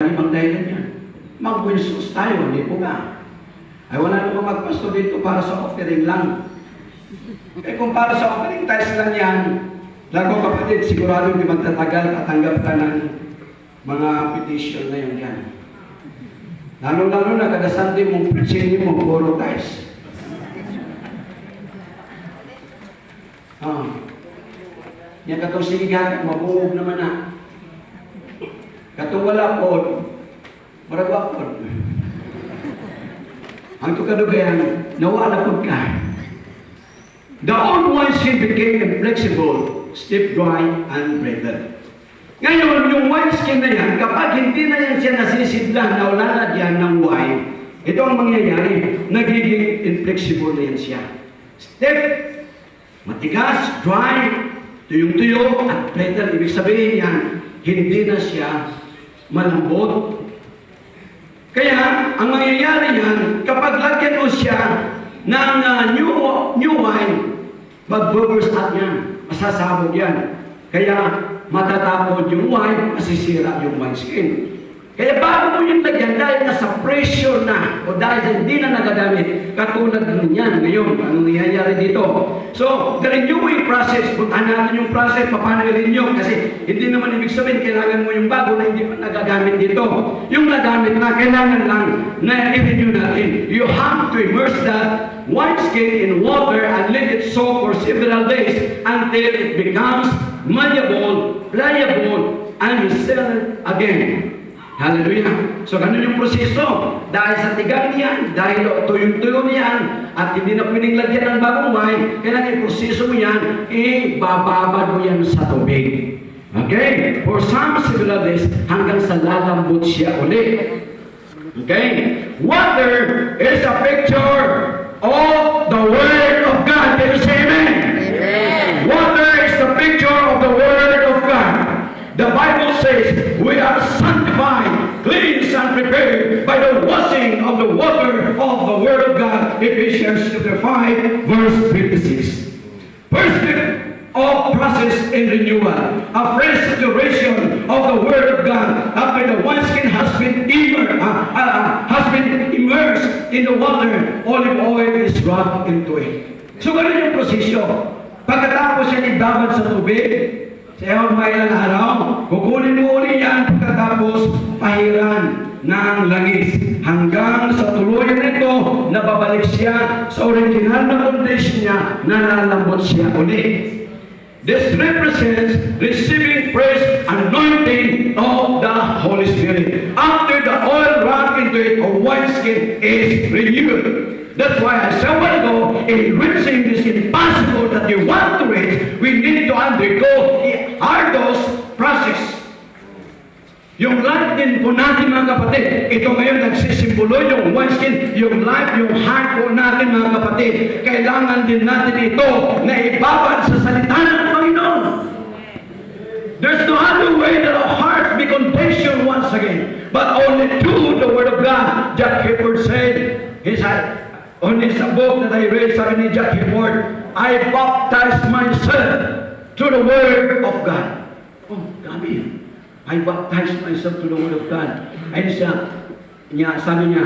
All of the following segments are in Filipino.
ng ibang dahilan yan. Mag-win souls tayo, hindi po ba? Ay wala namang magpasto dito para sa offering lang. Eh kung para sa offering tithes lang yan, lago kapatid, sigurado hindi magtatagal, tatanggap ka ng mga petition na yun yan. Lalo-lalo na kada Sunday mong preaching mo, puro tithes. Yan katong sigigan, mabungog naman na. Katong wala po, maragwa po. Ang tukadugayan, nawala po ka. The old wineskin became inflexible, stiff, dry, and brittle. Ngayon, yung wineskin na yan, kapag hindi na yan siya nasisidlan na wala na diyan ng wine, ito ang mangyayari, nagiging inflexible na yan siya. Stiff, matigas, dry, tuyong-tuyo, at brittle. Ibig sabihin yan, hindi na siya malambot. Kaya, ang mangyayari yan, kapag lagyan mo siya ng new wine, mag-bubbles out yan, masasabog yan. Kaya, matatapon yung wine, masisira yung wineskin. Kaya bago mo yung lagyan, dahil nasa pressure na, o dahil hindi na nagagamit, katulad nun yan ngayon, anong nangyayari dito? So, the renewing process, puntahan natin yung process, paano i-renew? Kasi hindi naman ibig sabihin, kailangan mo yung bago na hindi pa nagagamit dito. Yung nagamit na, kailangan lang na i-renew natin. You have to immerse that wineskin in water and let it soak for several days until it becomes malleable, pliable, and you sell it again. Hallelujah. So, ganun yung proseso. Dahil sa tigang niyan, dahil tuyong-tuyo niyan, at hindi na pwedeng lagyan ng bagong wine, kailangan yung proseso mo yan, ibababad mo yan sa tubig. Okay? For some several days, hanggang sa lalambot siya ulit. Okay? Water is a picture of the Word of God. Can you say amen? Amen. Water is the picture of the Word of God. The Bible says we are sanctified, cleansed, and prepared by the washing of the water of the Word of God. Ephesians chapter 5, verse 56. First of process in renewal, a fresh saturation of the Word of God after the wineskin has been immersed in the water, olive oil is rubbed into it. So ganun yung prosesyo. Pagkatapos yan ibabad sa tubig, sa ewan may ilang araw, kukunin mo ulit yan pagkatapos pahiran ng langis. Hanggang sa tuluyan nito, nababalik siya sa original na condition niya, nalalambot siya ulit. This represents receiving fresh anointing of the Holy Spirit. After the oil runs into it, a wineskin is renewed. That's why I said a while ago, in reaching this impossible that you want to reach, we need to undergo the arduous process. Yung life din po natin mga kapatid, ito ngayon nagsisimbolo yung wineskin, yung life, yung heart po natin mga kapatid. Kailangan din natin ito na ibabad sa salita ng Panginoon. There's no other way that our hearts be conditioned once again, but only through the Word of God. Jack Hayford said, he said, on his book that I read, sabi ni Jack Hayford, I baptized myself through the Word of God. Oh, grabe. I baptized myself through the Word of God. Ayun sabi niya,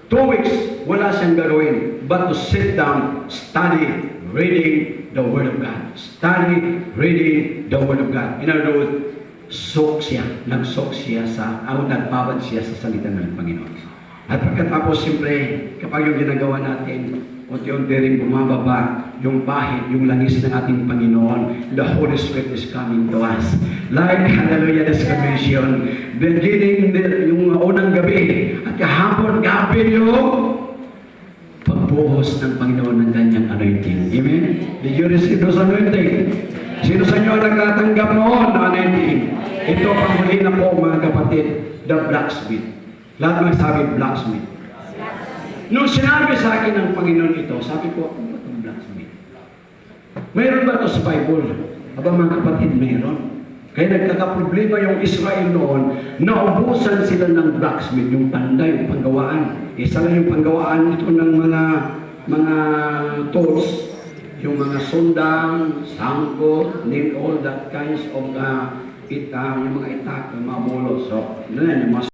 2 weeks, wala siyang gagawin, but to sit down, study, reading the Word of God. Study, reading the Word of God. In other words, nag-soak siya nagbabad siya sa salita ng Panginoon. At pagkatapos, siyempre, kapag yung ginagawa natin, unti-unti rin bumababa yung bahid, yung langis ng ating Panginoon. The Holy Spirit is coming to us. Like, hallelujah, this commission, beginning yung unang gabi, at kahapon gabi yung pagbuhos ng Panginoon ng kanyang anointing. Amen? Did you receive those anointing? Sino sa inyo ang nakatanggap noon na anointing? Ito ang huli na po, mga kapatid, the blacksmith. Lahat mga sabi, blacksmith. Nung sinabi sa akin ng Panginoon ito, sabi ko, ano ba itong blacksmith? Mayroon ba ito sa Bible? Aba mga kapatid, mayroon. Kaya nagkakaproblema yung Israel noon, naubusan sila ng blacksmith, yung tanda, yung panggawaan. Isa lang yung panggawaan nito ng mga tools, yung mga sundang, sangkot, all that kinds of yung mga itak, yung mga mulo. So, yun yan, yung mga